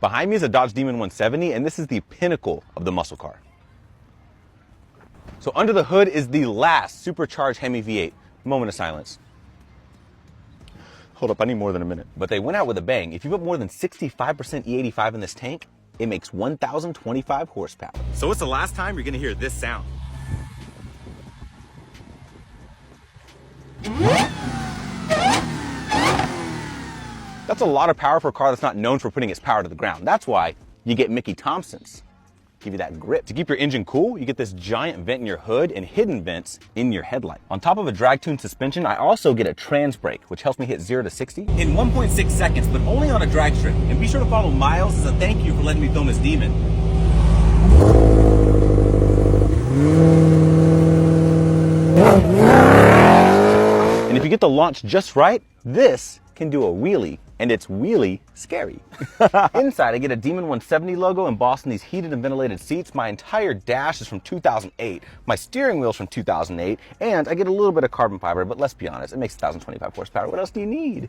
Behind me is a Dodge Demon 170, and this is the pinnacle of the muscle car. So under the hood is the last supercharged Hemi V8. Moment of silence. Hold up, I need more than a minute. But they went out with a bang. If you put more than 65% E85 in this tank, it makes 1,025 horsepower. So it's the last time you're gonna hear this sound. That's a lot of power for a car that's not known for putting its power to the ground. That's why you get Mickey Thompsons. Give you that grip. To keep your engine cool, you get this giant vent in your hood and hidden vents in your headlight. On top of a drag-tuned suspension, I also get a trans brake, which helps me hit 0 to 60 in 1.6 seconds, but only on a drag strip. And be sure to follow Miles as a thank you for letting me film this demon. And if you get the launch just right, this can do a wheelie, and it's wheelie scary. Inside, I get a Demon 170 logo embossed in these heated and ventilated seats. My entire dash is from 2008. My steering wheel's from 2008, and I get a little bit of carbon fiber, but let's be honest, it makes 1,025 horsepower. What else do you need?